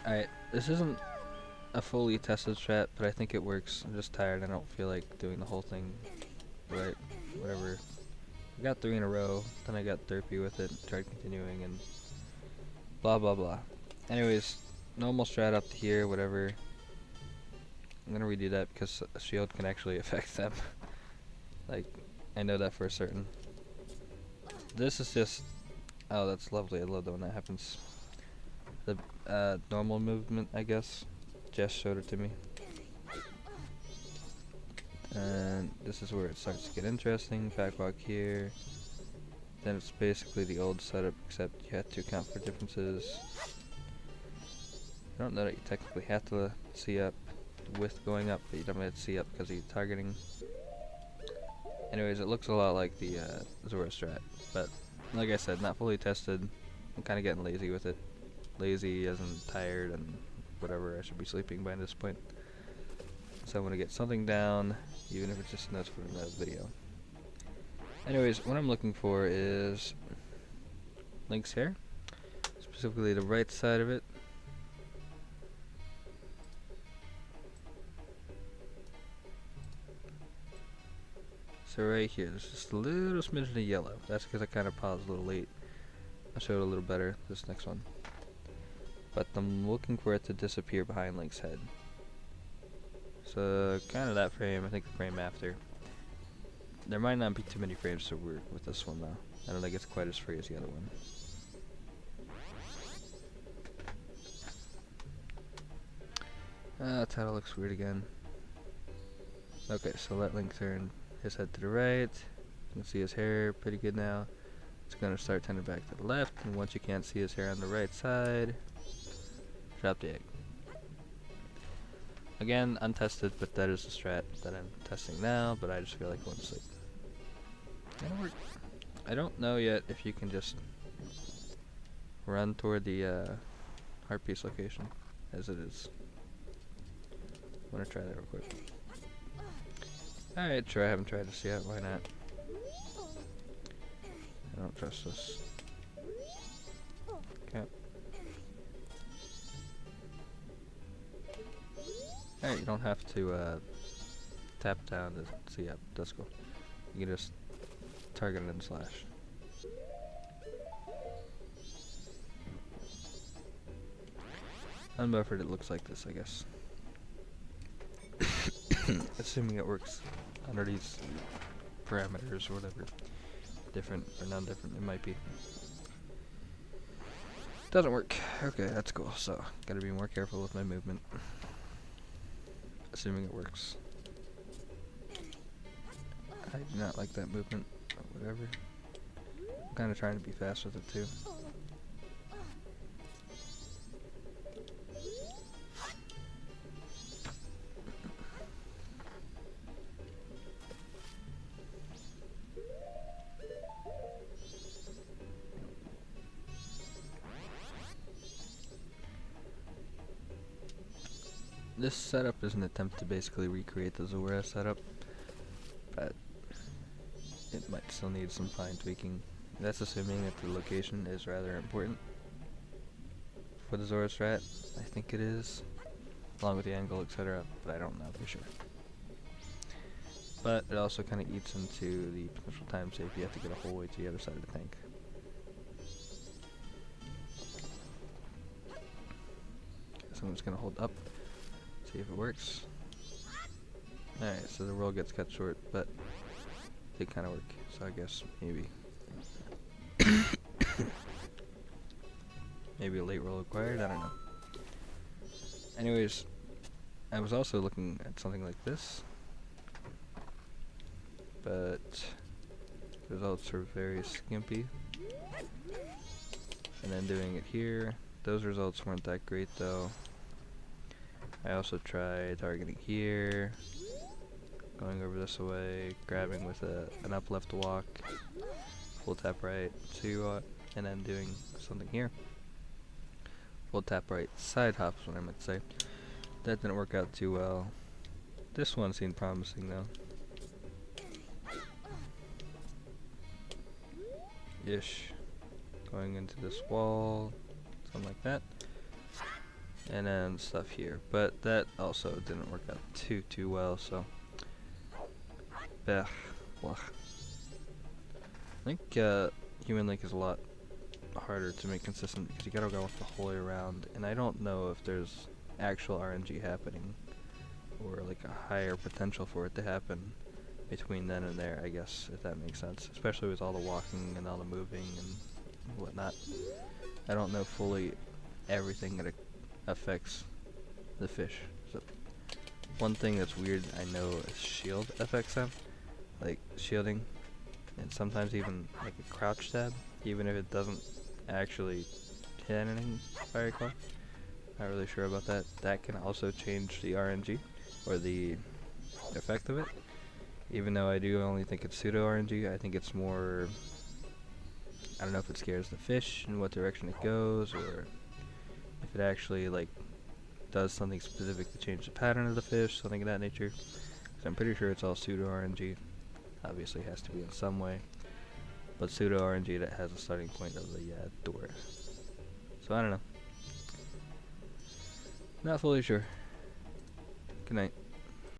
Alright, this isn't a fully tested strat, but I think it works. I'm just tired. I don't feel like doing the whole thing. Right, whatever. I got 3 in a row, then I got derpy with it, tried continuing, and blah blah blah. Anyways, normal strat up to here, whatever. I'm gonna redo that because a shield can actually affect them. Like, I know that for certain. This is just... Oh, that's lovely. I love that when that happens. The normal movement, I guess. Jess showed it to me. And this is where it starts to get interesting. Back walk here. Then it's basically the old setup, except you have to account for differences. I don't know that you technically have to see up with going up, but you don't have to see up because of your targeting. Anyways, it looks a lot like the Zora strat, but like I said, not fully tested. I'm kind of getting lazy with it. Lazy as in tired and whatever, I should be sleeping by this point. So I want to get something down, even if it's just notes for another video. Anyways, what I'm looking for is Link's hair, specifically the right side of it. So right here, there's just a little smidgen of yellow. That's because I kind of paused a little late. I'll show it a little better this next one. But I'm looking for it to disappear behind Link's head. So kind of that frame, I think the frame after. There might not be too many frames to work with this one though. I don't think it's quite as free as the other one. Title looks weird again. Okay, so let Link turn his head to the right. You can see his hair pretty good now. It's gonna start turning back to the left, and once you can't see his hair on the right side, drop the egg. Again, untested, but that is the strat that I'm testing now, but I just feel like going to sleep. That'll work. I don't know yet if you can just run toward the heart piece location, as it is. I want to try that real quick. Alright, sure, I haven't tried this yet, why not? I don't trust this. Okay. Alright, you don't have to tap down to see up. That's cool. You can just target it and slash. Unbuffered, it looks like this, I guess. Assuming it works under these parameters or whatever. Different or non-different, it might be. Doesn't work. Okay, that's cool. So, gotta be more careful with my movement. Assuming it works. I do not like that movement, but whatever. I'm kinda trying to be fast with it too. This setup is an attempt to basically recreate the Zora setup, but it might still need some fine tweaking. That's assuming that the location is rather important for the Zora strat. I think it is, along with the angle, etc., but I don't know for sure. But it also kind of eats into the potential time save. You have to get a whole way to the other side of the tank. So I'm just going to hold up. See if it works. Alright, so the roll gets cut short, but it did kind of work, so I guess maybe. Maybe a late roll required, I don't know. Anyways, I was also looking at something like this, but the results are very skimpy. And then doing it here, those results weren't that great though. I also tried targeting here, going over this way, grabbing with an up left walk, full tap right, and then doing something here. Full tap right, side hop is what I meant to say. That didn't work out too well. This one seemed promising though. Ish. Going into this wall, something like that. and then stuff here. But that also didn't work out too well, so blech, blech. I think Human Link is a lot harder to make consistent because you gotta go the whole way around, and I don't know if there's actual RNG happening or like a higher potential for it to happen between then and there, I guess, if that makes sense, especially with all the walking and all the moving and whatnot. I don't know fully everything that affects the fish. So one thing that's weird I know is shield affects them, like shielding, and sometimes even like a crouch tab, even if it doesn't actually hit anything, if I recall. Not really sure about that. That can also change the RNG, or the effect of it. Even though I do only think it's pseudo RNG, I think it's more, I don't know if it scares the fish in what direction it goes, or if it actually like does something specific to change the pattern of the fish, something of that nature. So I'm pretty sure it's all pseudo RNG. Obviously it has to be in some way, but pseudo RNG that has a starting point of the door. So I don't know. Not fully sure. Good night.